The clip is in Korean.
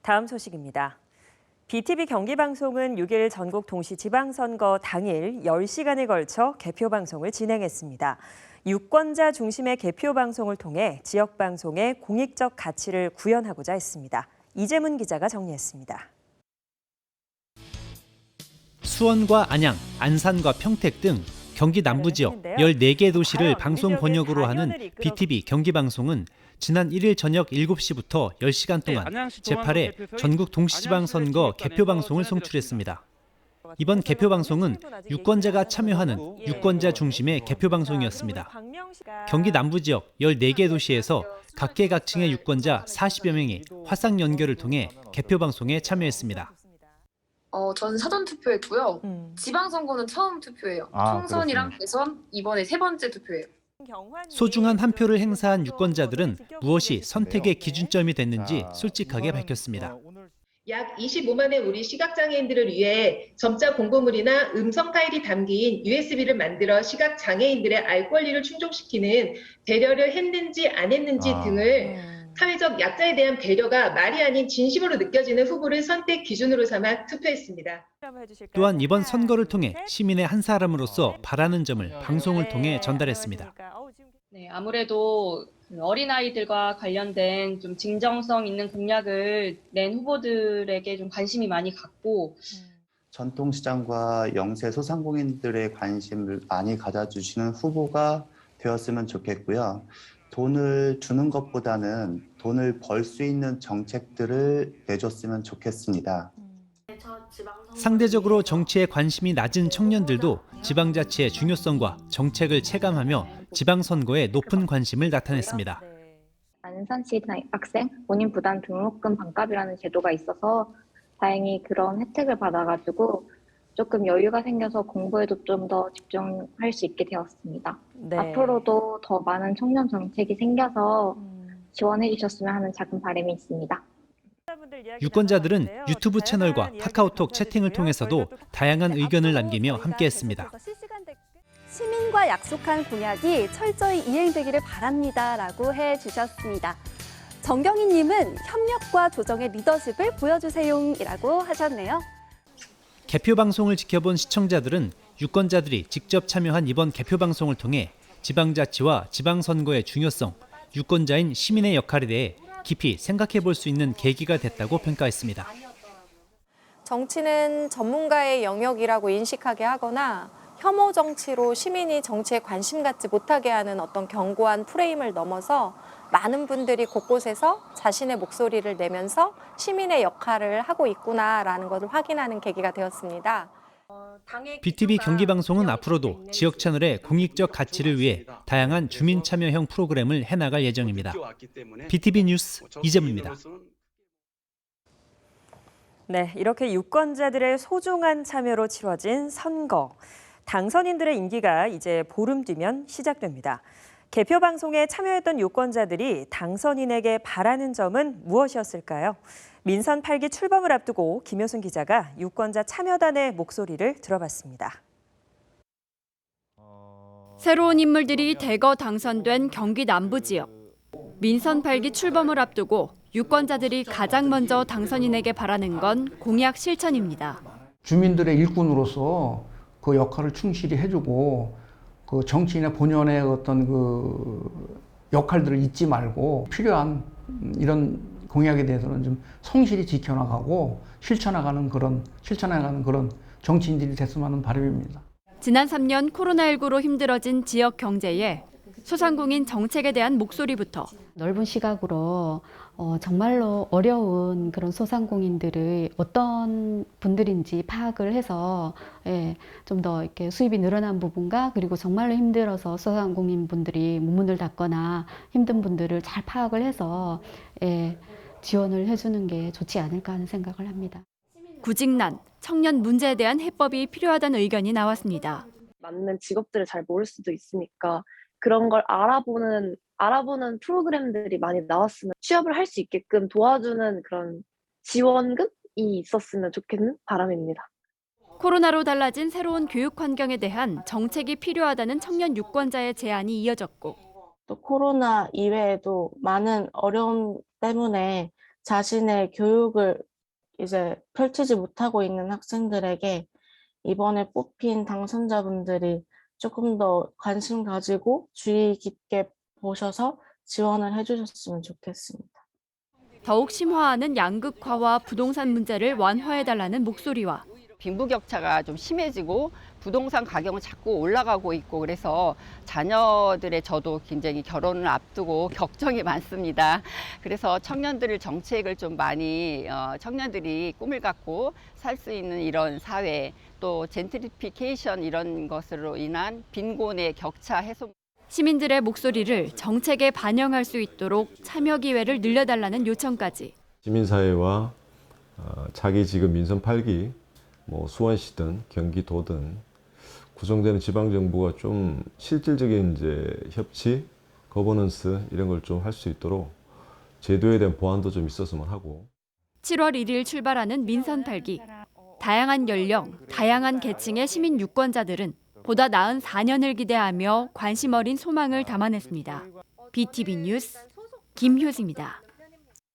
다음 소식입니다. BTV 경기방송은 6일 전국 동시지방선거 당일 10시간에 걸쳐 개표방송을 진행했습니다. 유권자 중심의 개표방송을 통해 지역방송의 공익적 가치를 구현하고자 했습니다. 이재문 기자가 정리했습니다. 수원과 안양, 안산과 평택 등 경기 남부 지역 14개 도시를 방송 권역으로 하는 BTV 경기방송은 지난 1일 저녁 7시부터 10시간 동안 제8회 전국 동시지방선거 개표방송을 송출했습니다. 이번 개표방송은 유권자가 참여하는 유권자 중심의 개표방송이었습니다. 경기 남부 지역 14개 도시에서 각계각층의 유권자 40여 명이 화상 연결을 통해 개표방송에 참여했습니다. 저는 사전 투표했고요. 지방선거는 처음 투표예요. 총선이랑 대선 이번에 세 번째 투표예요. 소중한 한 표를 행사한 유권자들은 무엇이 선택의 기준점이 됐는지 솔직하게 밝혔습니다. 약 25만의 우리 시각장애인들을 위해 점자 공고물이나 음성 파일이 담긴 USB를 만들어 시각장애인들의 알 권리를 충족시키는 배려를 했는지 안 했는지 등을 사회적 약자에 대한 배려가 말이 아닌 진심으로 느껴지는 후보를 선택 기준으로 삼아 투표했습니다. 또한 이번 선거를 통해 시민의 한 사람으로서 바라는 점을 방송을 통해 전달했습니다. 네, 아무래도 어린아이들과 관련된 좀 진정성 있는 공약을 낸 후보들에게 좀 관심이 많이 갔고 전통시장과 영세 소상공인들의 관심을 많이 가져주시는 후보가 되었으면 좋겠고요. 돈을 주는 것보다는 돈을 벌 수 있는 정책들을 내줬으면 좋겠습니다. 상대적으로 정치에 관심이 낮은 청년들도 지방자치의 중요성과 정책을 체감하며 지방선거에 높은 관심을 나타냈습니다. 안산시 학생 본인 부담 등록금 반값이라는 제도가 있어서 다행히 그런 혜택을 받아가지고 조금 여유가 생겨서 공부에도 좀 더 집중할 수 있게 되었습니다. 네. 앞으로도 더 많은 청년 정책이 생겨서 지원해 주셨으면 하는 작은 바람이 있습니다. 유권자들은 유튜브 채널과 카카오톡 채팅을 통해서도 다양한 의견을 남기며 함께했습니다. 시민과 약속한 공약이 철저히 이행되기를 바랍니다라고 해주셨습니다. 정경희님은 협력과 조정의 리더십을 보여주세요이라고 하셨네요. 개표 방송을 지켜본 시청자들은 유권자들이 직접 참여한 이번 개표 방송을 통해 지방자치와 지방선거의 중요성, 유권자인 시민의 역할에 대해 깊이 생각해 볼 수 있는 계기가 됐다고 평가했습니다. 정치는 전문가의 영역이라고 인식하게 하거나 혐오 정치로 시민이 정치에 관심 갖지 못하게 하는 어떤 견고한 프레임을 넘어서 많은 분들이 곳곳에서 자신의 목소리를 내면서 시민의 역할을 하고 있구나라는 것을 확인하는 계기가 되었습니다. BTV 경기방송은 앞으로도 지역 채널의 공익적 가치를 위해 다양한 주민 참여형 프로그램을 해나갈 예정입니다. BTV 뉴스 이재문입니다. 네, 이렇게 유권자들의 소중한 참여로 치러진 선거. 당선인들의 임기가 이제 보름 뒤면 시작됩니다. 개표 방송에 참여했던 유권자들이 당선인에게 바라는 점은 무엇이었을까요? 민선 8기 출범을 앞두고 김효순 기자가 유권자 참여단의 목소리를 들어봤습니다. 새로운 인물들이 대거 당선된 경기 남부 지역. 민선 8기 출범을 앞두고 유권자들이 가장 먼저 당선인에게 바라는 건 공약 실천입니다. 주민들의 일꾼으로서 그 역할을 충실히 해주고 그 정치인의 본연의 어떤 그 역할들을 잊지 말고 필요한 이런 공약에 대해서는 좀 성실히 지켜나가고 실천해가는 그런 정치인들이 됐으면 하는 바람입니다. 지난 3년 코로나19로 힘들어진 지역 경제에 소상공인 정책에 대한 목소리부터 넓은 시각으로 정말로 어려운 그런 소상공인들의 어떤 분들인지 파악을 해서 좀 더 이렇게 수입이 늘어난 부분과 그리고 정말로 힘들어서 소상공인 분들이 문문을 닫거나 힘든 분들을 잘 파악을 해서 지원을 해주는 게 좋지 않을까 하는 생각을 합니다. 구직난, 청년 문제에 대한 해법이 필요하다는 의견이 나왔습니다. 맞는 직업들을 잘 모를 수도 있으니까 그런 걸 알아보는 프로그램들이 많이 나왔으면 취업을 할 수 있게끔 도와주는 그런 지원금이 있었으면 좋겠는 바람입니다. 코로나로 달라진 새로운 교육 환경에 대한 정책이 필요하다는 청년 유권자의 제안이 이어졌고 또 코로나 이외에도 많은 어려움 때문에 자신의 교육을 이제 펼치지 못하고 있는 학생들에게 이번에 뽑힌 당선자분들이 조금 더 관심 가지고 주의 깊게 보셔서 지원을 해주셨으면 좋겠습니다. 더욱 심화하는 양극화와 부동산 문제를 완화해달라는 목소리와 빈부격차가 좀 심해지고 부동산 가격은 자꾸 올라가고 있고 그래서 자녀들의 저도 굉장히 결혼을 앞두고 걱정이 많습니다. 그래서 청년들 정책을 좀 많이 청년들이 꿈을 갖고 살 수 있는 이런 사회 또 젠트리피케이션 이런 것으로 인한 빈곤의 격차 해소. 시민들의 목소리를 정책에 반영할 수 있도록 참여 기회를 늘려달라는 요청까지. 시민사회와 자기 지금 민선 8기 수원시든 경기도든 구성되는 지방정부가 좀 실질적인 이제 협치, 거버넌스 이런 걸 좀 할 수 있도록 제도에 대한 보완도 좀 있었으면 하고. 7월 1일 출발하는 민선 8기. 다양한 연령, 다양한 계층의 시민 유권자들은 보다 나은 4년을 기대하며 관심 어린 소망을 담아냈습니다. BTV 뉴스 김효지입니다.